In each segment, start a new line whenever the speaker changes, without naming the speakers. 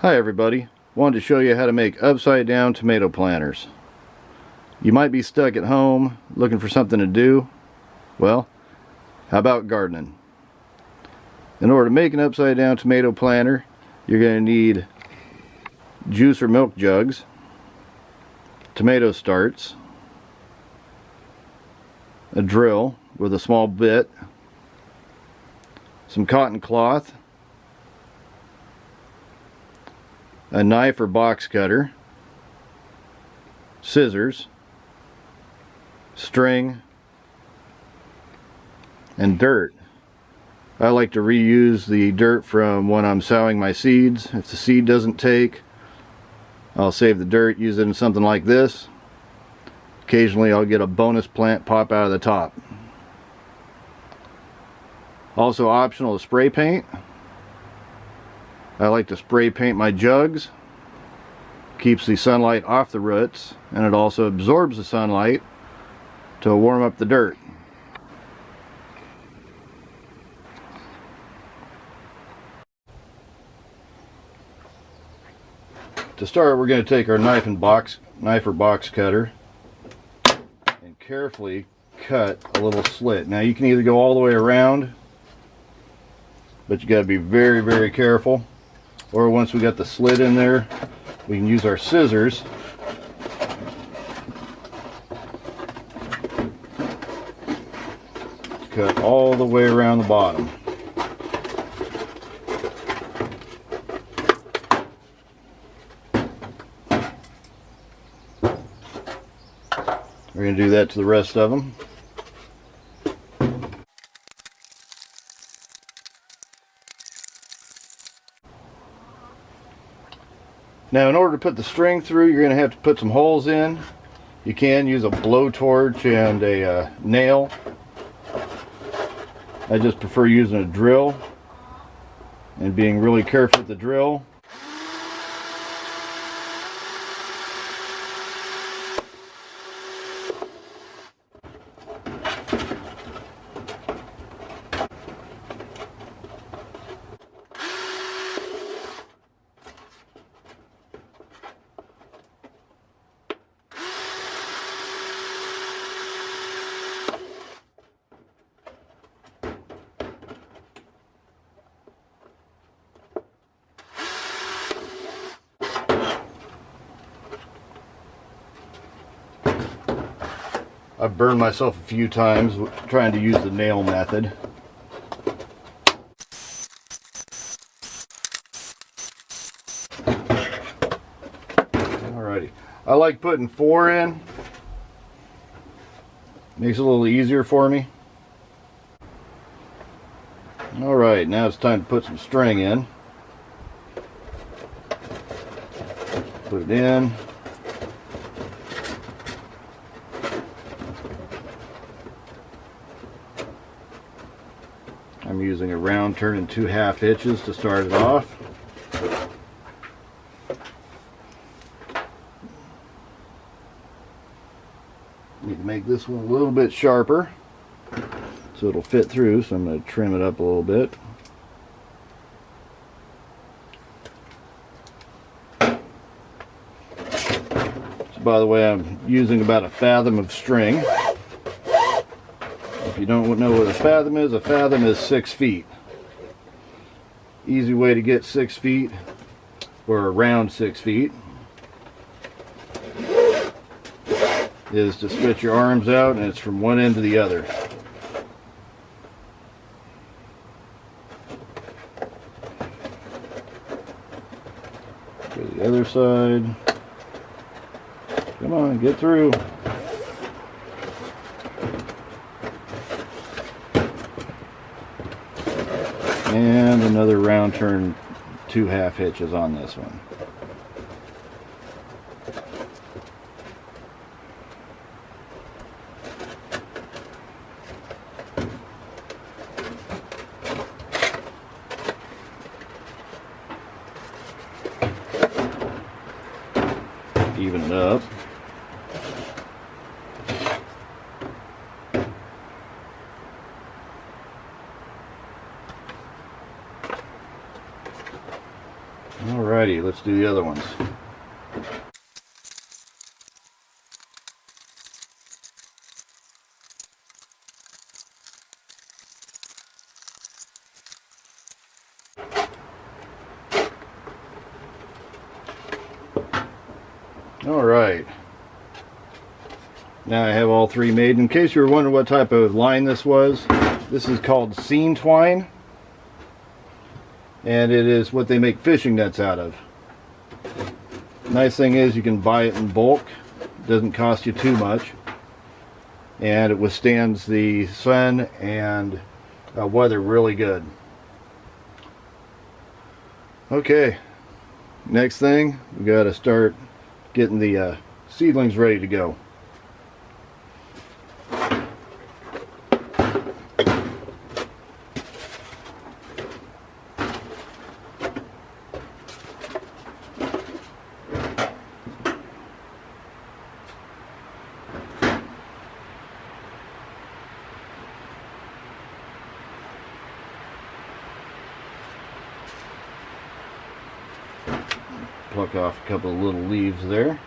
Hi everybody, wanted to show you how to make upside down tomato planters. You might be stuck at home looking for something to do. Well, how about gardening? In order to make an upside down tomato planter, you're going to need juice or milk jugs, tomato starts, a drill with a small bit, some cotton cloth, a knife or box cutter, scissors, string, and dirt. I like to reuse the dirt from when I'm sowing my seeds. If the seed doesn't take, I'll save the dirt, use it in something like this. Occasionally I'll get a bonus plant pop out of the top. Also optional is spray paint. I like to spray paint my jugs. Keeps the sunlight off the roots, and it also absorbs the sunlight to warm up the dirt. To start, we're going to take our knife or box cutter and carefully cut a little slit. Now you can either go all the way around, but you got to be very, very careful. Or once we got the slit in there, we can use our scissors to cut all the way around the bottom. We're going to do that to the rest of them. Now, in order to put the string through, you're going to have to put some holes in. You can use a blowtorch and a nail. I just prefer using a drill and being really careful with the drill. I've burned myself a few times trying to use the nail method. Alrighty. I like putting 4 in. Makes it a little easier for me. Alright, now it's time to put some string in. Put it in. I'm using a round turn and 2 1/2 hitches to start it off. Need to make this one a little bit sharper so it'll fit through, so I'm going to trim it up a little bit. So by the way, I'm using about 1 fathom of string. If you don't know what a fathom is 6 feet. Easy way to get 6 feet, or around 6 feet, is to stretch your arms out, and it's from one end to the other. Go to the other side. Come on, get through. And another round turn, 2 1/2 hitches on this one. Even it up. Alrighty, let's do the other ones. Alright, now I have all three made. In case you were wondering what type of line this was, this is called seine twine, and it is what they make fishing nets out of. Nice thing is you can buy it in bulk. It doesn't cost you too much, and it withstands the sun and weather really good. Okay, next thing, we got to start getting the seedlings ready to go. Pluck off a couple of little leaves there.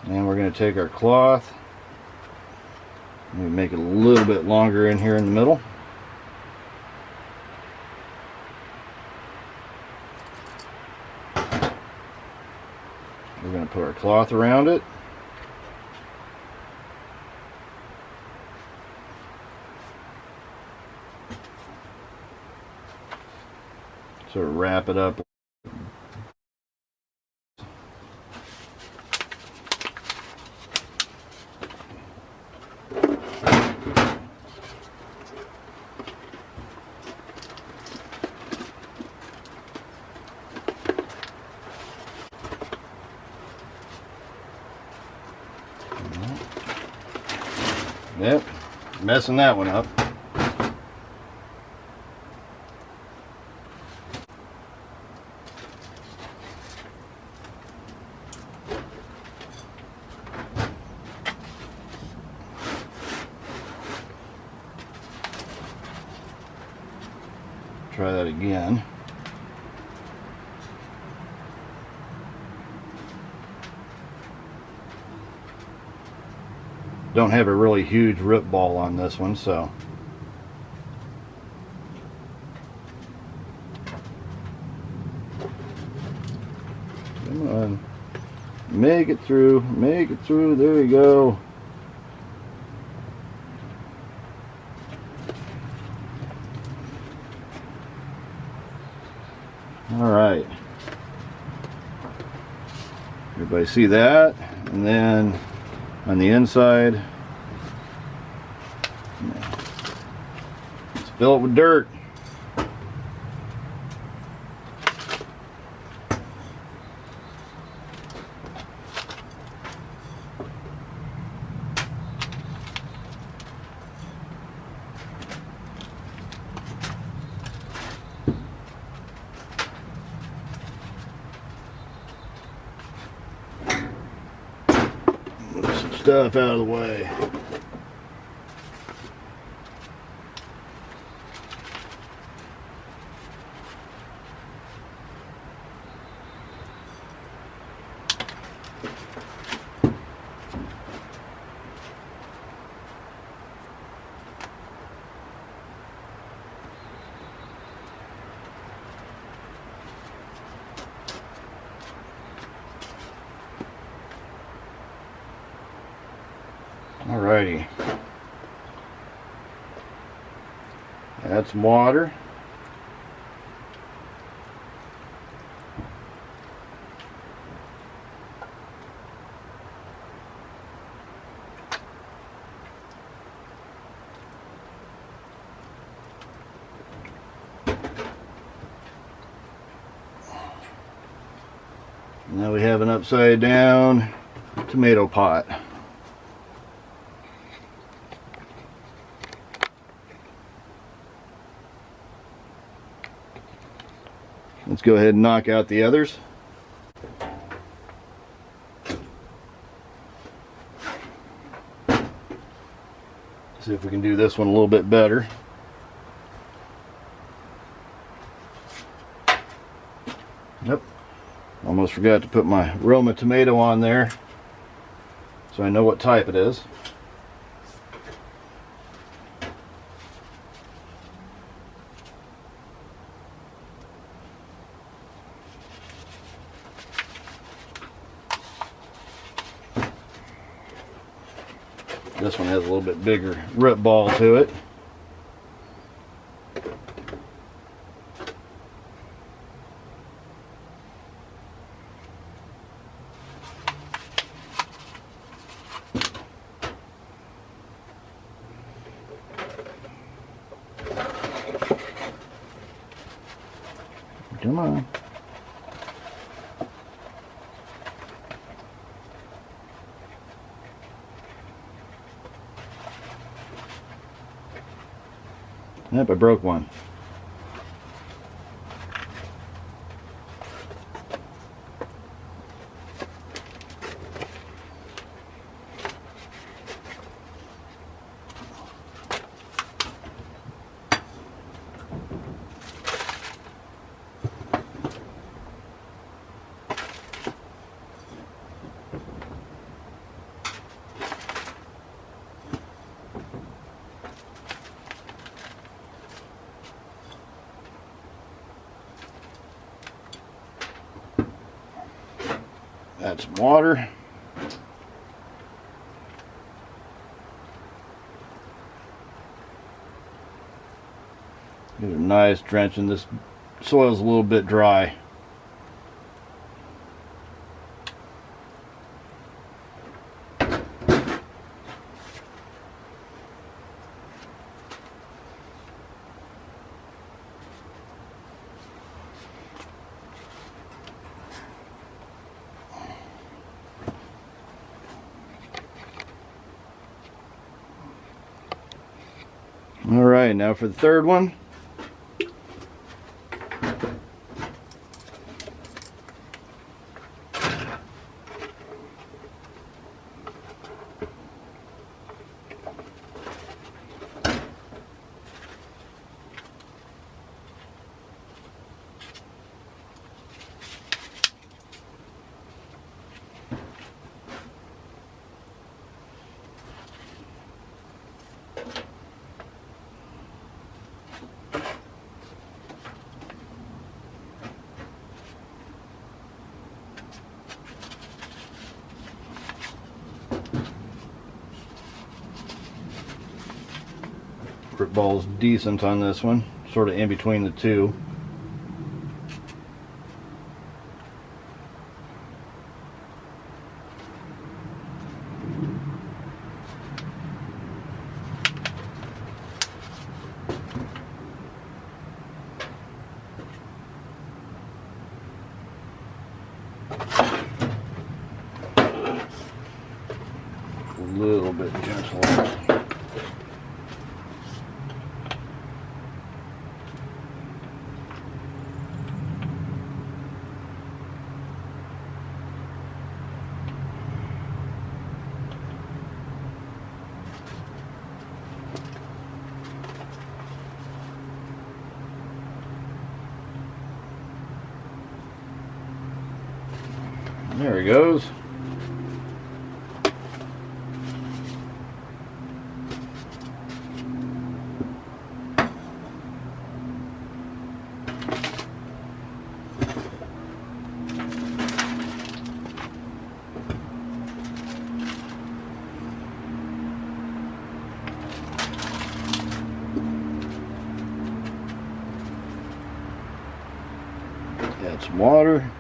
And we're going to take our cloth and make it a little bit longer in here in the middle. We're going to put our cloth around it. Sort of wrap it up. Yep, messing that one up. Try that again. Don't have a really huge rip ball on this one, so come on, make it through, there you go. All right, everybody see that? And then on the inside, let's fill it with dirt. Move some stuff out of the way. Alrighty, add some water. Now we have an upside down tomato pot. Let's go ahead and knock out the others. See if we can do this one a little bit better. Yep. Almost forgot to put my Roma tomato on there so I know what type it is. This one has a little bit bigger root ball to it. Come on. Yep, I broke one. Add some water. Give it a nice drenching. This soil's a little bit dry. All right, now for the third one. Root ball's decent on this one, sort of in between the two. A little bit gentle. There he goes. Add some water.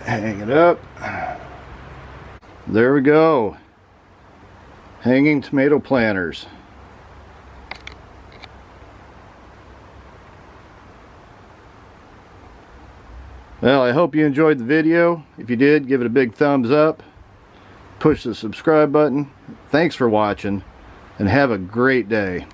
Hang it up. There we go. Hanging tomato planters. Well, I hope you enjoyed the video. If you did, give it a big thumbs up. push the subscribe button. Thanks for watching, and have a great day.